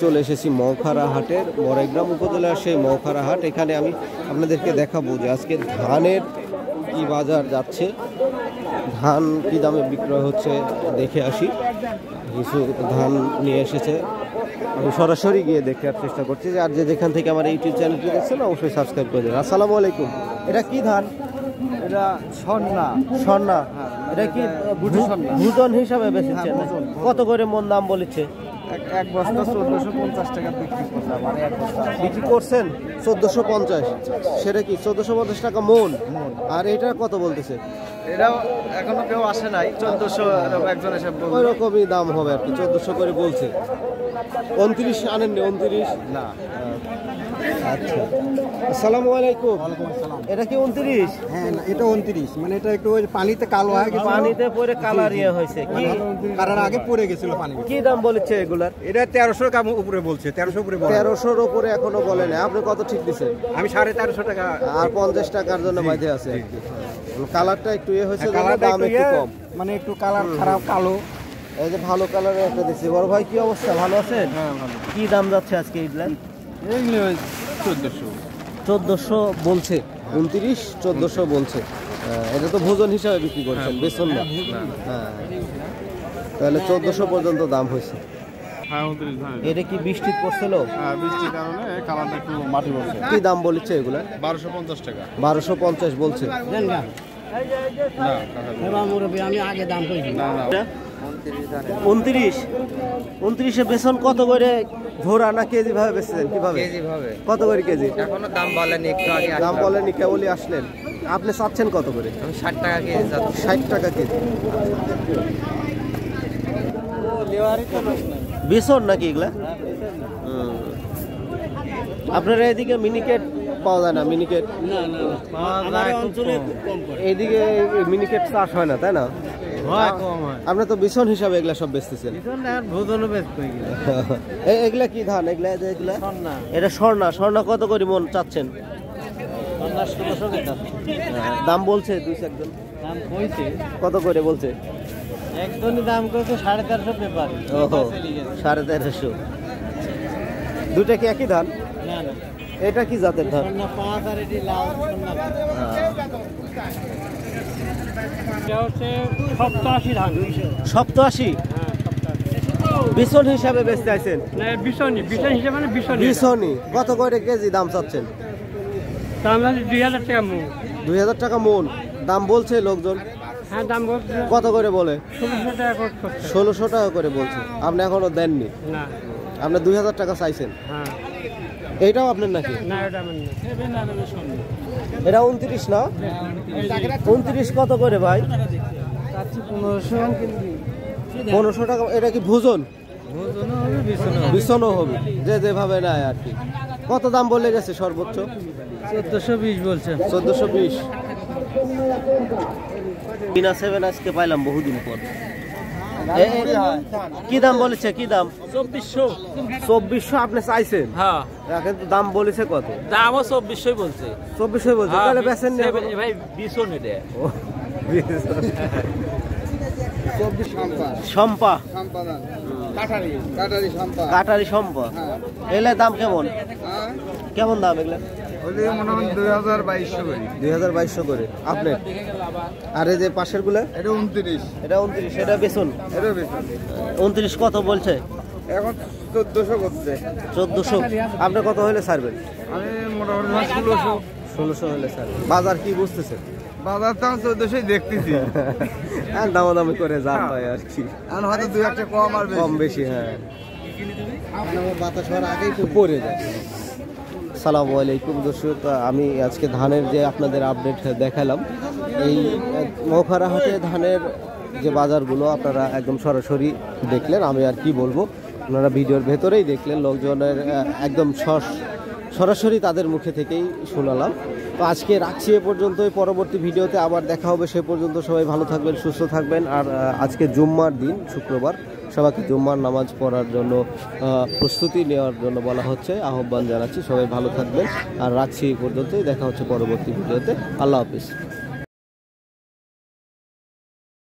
চলে এসেছি মৌখারা হাটের বড়াইগ্রাম উপজেলার সেই মৌখারা হাট। এখানে আমি আপনাদেরকে দেখাবো যে আজকে ধানের কি বাজার যাচ্ছে, ধান কি দামে বিক্রয় হচ্ছে দেখে আসি। কিছু ধান নিয়ে এসেছে, আমি সরাসরি গিয়ে দেখার চেষ্টা করছি। আর যে যেখান থেকে আমার ইউটিউব চ্যানেলটি দেখছেন অবশ্যই সাবস্ক্রাইব করে দেবেন। আসসালামু আলাইকুম। এটা কি ধান? এটা স্বর্ণা। স্বর্ণা। এটা কি ভুজন হিসাবে বেচেছেন? কত করে মন দাম বলেছে? এক বস্তা 1450 টাকা বিক্রি করলাম। মানে এক বস্তা বিক্রি করছেন 1450। সেটা কি 1450 টাকা মন? আর এটা কত বলতেছে? এটাও এখনো কেউ আসে নাই। 1400 একজন এসে বলল। ওই রকমই দাম হবে আর কি, 1400 করে বলছে। 29 আনেননি? 29 না। আচ্ছা, আসসালামু আলাইকুম। এটা কি 29? হ্যাঁ, এটা 29। মানে এটা একটু ওই পানিতে কালো হয়ে গেছে, পানিতে পরে কালার ইয়ে হয়েছে কি? কারণ আগে পড়ে গেছিল পানি। কি দাম বলেছে এগুলার? এটা 1300 টাকা উপরে বলছে। 1300 উপরে বলে। 1300-র উপরে এখনো বলে না। আপনি কত ঠিক দিচ্ছেন? আমি 1350 টাকা। আর 50 টাকার জন্য বাইরে আছে। কালারটা একটু ইয়ে হয়েছে, দাম একটু কম। মানে একটু কালার খারাপ, কালো। এই যে ভালো কালারের একটা দিচ্ছি। বড় ভাই কি অবস্থা, ভালো আছেন? হ্যাঁ, ভালো। কি দাম যাচ্ছে আজকে এগুলা? এগুলো 1400। 1400 বলছে। 29, 1400 বলছে। এটা তো ভোজন হিসাবে বিক্রি করছেন, বেতন না। হ্যাঁ, তাহলে 1400 পর্যন্ত দাম হয়েছে। হ্যাঁ, 29। এটা কি বৃষ্টি পড়ছিল? হ্যাঁ, বৃষ্টির কারণে কালারটা একটু মাটি পড়ছে। কি দাম বলেছে এগুলা? 1250 টাকা। 1250 বলছে। আমি আগে দাম কইছি। না না, 29 বেসন কত করে ঝোড়া না কেজি ভাবে বেচছেন? কিভাবে কেজি ভাবে? কত করে কেজি? এখনো দাম বলেনি, একটু আগে দাম বলেনি, কেবলই আসলেন। আপনি চাচ্ছেন কত করে? আমি 60 টাকা কেজি যাচ্ছে। 60 টাকা কেজি। বেসন নাকি এগুলা? আপনারা এদিকে মিনিকেট পাওয়া যায় না? মিনিকেট এইদিকে মিনিকেট চাষ হয় না, তাই না? আপনি তো বেসন হিসাবে এগুলা সব বেচতেছেন। এগুলা কি ধান? এগুলা এটা স্বর্ণা। স্বর্ণা কত করে মন চাচ্ছেন? দাম বলছে দুই একজন। কত করে বলছে? একজনই দাম করছে 1350 পেপার। ওহো, 1350। দুটা কি একই ধান? না না, এটা কি জাতের ধান? স্বর্ণা 5 আর এটি লাল স্বর্ণা। এটা হচ্ছে 87 ধান। 87? হ্যাঁ, 87। বিছন হিসাবে বেচতে আছেন? না, বিছন হিসেবে মানে বিছনি। কত করে কেজি দাম চাচ্ছেন? দাম আছে 2000 টাকা মন। 2000 টাকা মন দাম বলছে লোকজন। হ্যাঁ, দাম বলছে। কত করে বলে? 1600 টাকা করছে। 1600 টাকা করে বলছে। আপনি এখনো দেননি? না। আপনি 2000 টাকা চাইছেন? হ্যাঁ। এইটাও আপনার নাকি? না, এটা মানে না। এটা 29 না? 29 কত করে ভাই? 1500 টাকা। এটা কি ভোজন? বিছনও হবে, যে যেভাবে নেয় আর কি। কত দাম বলে গেছে সর্বোচ্চ? 1420 বলছে। 1420। বিনা 7 আজকে পাইলাম বহুদিন পর। কি দাম বলেছে? কি দাম? 2400 আপনি চাইছেন? হ্যাঁ, কিন্তু দাম বলেছে কত? দামও 2400 বলছে। 2400 বলছে। তাহলে বেচেন না ভাই, বিছন এটা। সম্পা, কাটারি সম্পা। এগুলা দাম কেমন? কেমন দাম এগুলা? 2200 করে আপনার। আর এই যে পাশের গুলা? এটা 29। এটা বেসন? 29 কত বলছে? এখন 1400 করছে। 1400। আপনি কত হলে ছাড়বেন? আমি মোটামুটি 1600 হলে ছাড়বেন। বাজার কি বুঝতেছেন? বাজার দাম 1400 দেখতেছি। আর দামাদামি করে যা হয় আর কি। আর হয়তো 2-1 কম আর কম বেশি। হ্যাঁ, বাতাস হওয়ার আগেই তো পড়ে যায়। আসসালামু আলাইকুম দর্শক, আমি আজকে ধানের যে আপনাদের আপডেট দেখালাম, এই মৌখারা হাটে ধানের যে বাজারগুলো আপনারা একদম সরাসরি দেখলেন। আমি আর কি বলবো, আপনারা ভিডিওর ভেতরেই দেখলেন, লোকজনের একদম সরাসরি তাদের মুখে থেকেই শোনালাম। তো আজকে রাখছি এ পর্যন্তই। পরবর্তী ভিডিওতে আবার দেখা হবে। সে পর্যন্ত সবাই ভালো থাকবেন, সুস্থ থাকবেন। আর আজকে জুম্মার দিন, শুক্রবার, সবাইকে জুম্মার নামাজ পড়ার জন্য প্রস্তুতি নেওয়ার জন্য বলা হচ্ছে, আহ্বান জানাচ্ছি। সবাই ভালো থাকবেন। আর রাখছি এই পর্যন্তই। দেখা হচ্ছে পরবর্তী ভিডিওতে। আল্লাহ হাফিজ।